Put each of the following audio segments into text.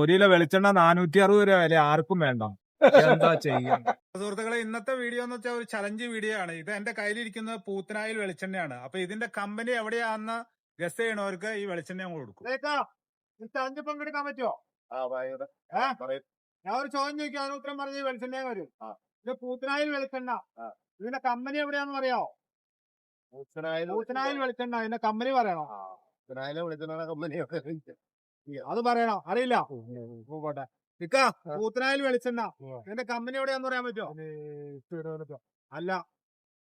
ഒരു കിലോ വെളിച്ചെണ്ണ 460 രൂപ വില ആർക്കും വേണ്ട. എന്താ ചെയ്യാം സുഹൃത്തുക്കളെ, ഇന്നത്തെ വീഡിയോ എന്ന് വെച്ചാൽ ഒരു ചലഞ്ച് വീഡിയോ ആണ്. ഇത് എന്റെ കയ്യിലിരിക്കുന്നത് പൂത്തനായിൽ വെളിച്ചെണ്ണയാണ്. അപ്പൊ ഇതിന്റെ കമ്പനി എവിടെയാണെന്ന് ഗസ് ചെയ്യണവർക്ക് ഈ വെളിച്ചെണ്ണ ഞങ്ങൾ കൊടുക്കും. ചലഞ്ച് പങ്കെടുക്കാൻ പറ്റുമോ? ഞാൻ ഒരു ചോദ്യം ചോദിക്കും, അതിന് ഉത്തരം പറഞ്ഞ് വെളിച്ചെണ്ണ വരും. ഇത് പൂത്തനായിൽ വെളിച്ചെണ്ണ, ഇതിന്റെ കമ്പനി എവിടെയാന്ന് പറയാമോ? പൂത്തനായിൽ വെളിച്ചെണ്ണ ഇതിന്റെ കമ്പനി പറയണോ? അത് പറയണോ? അറിയില്ല. പോട്ടെ. പൂത്തനായിൽ വെളിച്ചെണ്ണ ഇതിന്റെ കമ്പനി എവിടെയാന്ന് പറയാൻ പറ്റുമോ? അല്ല,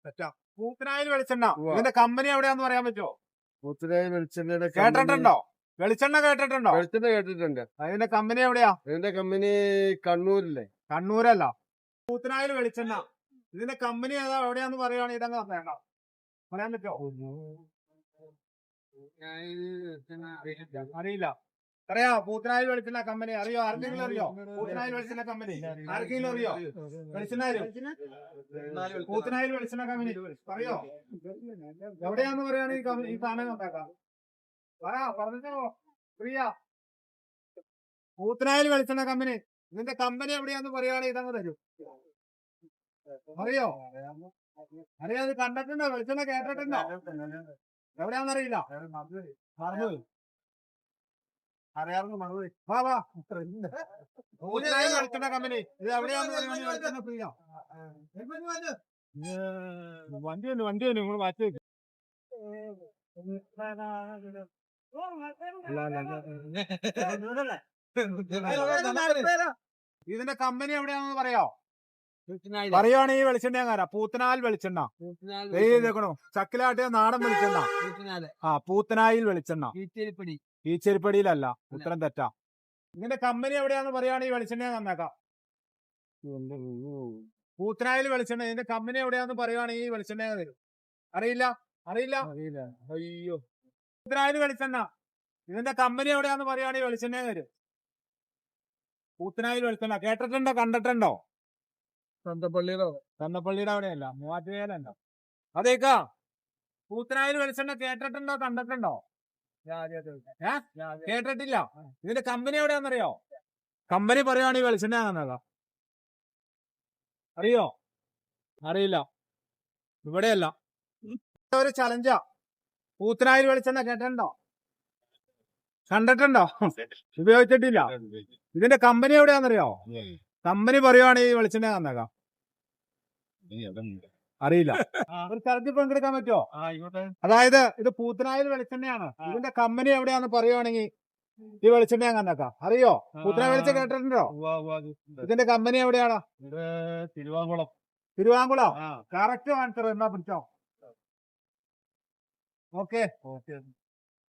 തെറ്റാ. പൂത്തനായിൽ വെളിച്ചെണ്ണ ഇതിന്റെ കമ്പനി എവിടെയാന്ന് പറയാൻ പറ്റുമോ? പൂത്തനായിൽ വെളിച്ചെണ്ണ കേട്ടിട്ടുണ്ടോ? വെളിച്ചെണ്ണ കേട്ടിട്ടുണ്ടോ? വെളിച്ചെണ്ണ കേട്ടിട്ടുണ്ട്. അതിന്റെ കമ്പനി എവിടെയാ? ഇതിന്റെ കമ്പനി കണ്ണൂരില്ലേ? കണ്ണൂരല്ല. പൂത്തനായിൽ വെളിച്ചെണ്ണ ഇതിന്റെ കമ്പനി ഏതാ എവിടെയാന്ന് പറയുകയാണെങ്കിൽ ഇതങ്ങ് വേണ്ട പറയാൻ പറ്റുമോ? അറിയില്ല. അറിയാം. പൂത്തനായിൽ വെളിച്ചെണ്ണ കമ്പനി അറിയോ? ആർക്കെങ്കിലും അറിയോ? പൂത്തനായിൽ വെളിച്ചെണ്ണ കമ്പനി ആർക്കെങ്കിലും അറിയോ? വെളിച്ചെണ്ണ പൂത്തനായിൽ വെളിച്ചെണ്ണ കമ്പനി പറയോ? എവിടെയാന്ന് പറയുകയാണെങ്കിൽ ഈ സാധനം ഉണ്ടാക്കാം. പറഞ്ഞോ പ്രിയ. പൂത്തനായിൽ വെളിച്ചെണ്ണ കമ്പനി ഇതിന്റെ കമ്പനി എവിടെയാന്ന് പറയുകയാണെങ്കിൽ ഇതങ്ങ് തരും. അറിയോ? അറിയാത് കണ്ടിട്ടുണ്ടോ? വെളിച്ചെണ്ണ കേട്ടിട്ടുണ്ടോ? എവിടെയാന്നറിയില്ല. മറന്നുപോയി. അറിയാറുണ്ട് മറന്നുപോയി. വാ വാ. പൂത്തനായിൽ വെളിച്ചെണ്ണ കമ്പനി ഇത് എവിടെയാന്ന് പറയുകയാണെങ്കിൽ പ്രിയ. വണ്ടി നിങ്ങൾ മാറ്റി വെക്കും. ഇതിന്റെ കമ്പനി എവിടെയാണെന്ന് പറയാ? പറയുവാണ് ഈ വെളിച്ചെണ്ണ പൂത്തനായിൽ വെളിച്ചെണ്ണ. ചക്കിലാട്ടിയ നാടൻ വെളിച്ചെണ്ണ. പൂത്തനായിൽ വെളിച്ചെണ്ണ. ഈച്ചേരിപ്പടിയിലല്ല. ഉത്തരം തെറ്റാ. ഇതിന്റെ കമ്പനി എവിടെയാന്ന് പറയുകയാണ് ഈ വെളിച്ചെണ്ണ നന്നാക്കാം. പൂത്തനായിൽ വെളിച്ചെണ്ണ ഇതിന്റെ കമ്പനി എവിടെയാന്ന് പറയുകയാണ് ഈ വെളിച്ചെണ്ണ തരും. അറിയില്ല. അറിയില്ല. അയ്യോ. പൂത്തനായിൽ വെളിച്ചെണ്ണ ഇതിന്റെ കമ്പനി എവിടെയാന്ന് പറയുകയാണ് ഈ വെളിച്ചെണ്ണ തരും. പൂത്തനായിൽ വെളിച്ചെണ്ണ കേട്ടിട്ടുണ്ടോ? കണ്ടിട്ടുണ്ടോ? തന്തപ്പള്ളിയുടെ അവിടെയല്ല, മൂവാറ്റുപുഴയിലല്ല. അതേക്കാ. പൂത്തനായിൽ വെളിച്ചെണ്ണ കേട്ടിട്ടുണ്ടോ? കണ്ടിട്ടുണ്ടോ? കേട്ടിട്ടില്ല. ഇതിന്റെ കമ്പനി എവിടെയാന്നറിയോ? കമ്പനി പറയുകയാണ് ഈ വെളിച്ചെണ്ണ തന്നതാ. അറിയോ? അറിയില്ല. ഇവിടെയല്ല. ഒരു ചലഞ്ചാ. പൂത്തനായിൽ വെളിച്ചെണ്ണ കേട്ടിട്ടുണ്ടോ? കണ്ടിട്ടുണ്ടോ? ഉപയോഗിച്ചിട്ടില്ല. ഇതിന്റെ കമ്പനി എവിടെയാന്നറിയോ? കമ്പനി പറയുവാണ് ഈ വെളിച്ചെണ്ണ തന്നേക്കാം. അറിയില്ല. ഒരു ചലഞ്ചിൽ പങ്കെടുക്കാൻ പറ്റുമോ? അതായത് ഇത് പൂത്തനായിൽ വെളിച്ചെണ്ണയാണ്. ഇതിന്റെ കമ്പനി എവിടെയാന്ന് പറയുവാണെങ്കിൽ ഈ വെളിച്ചെണ്ണ തന്നേക്കാം. അറിയോ? പൂത്തനായിൽ വെളിച്ചെണ്ണ കേട്ടിട്ടുണ്ടോ? ഇതിന്റെ കമ്പനി എവിടെയാണ്? തിരുവാങ്കുളം. തിരുവാങ്കുളം. Correct answer. എന്നാ പിടിച്ചോ. ഓക്കെ.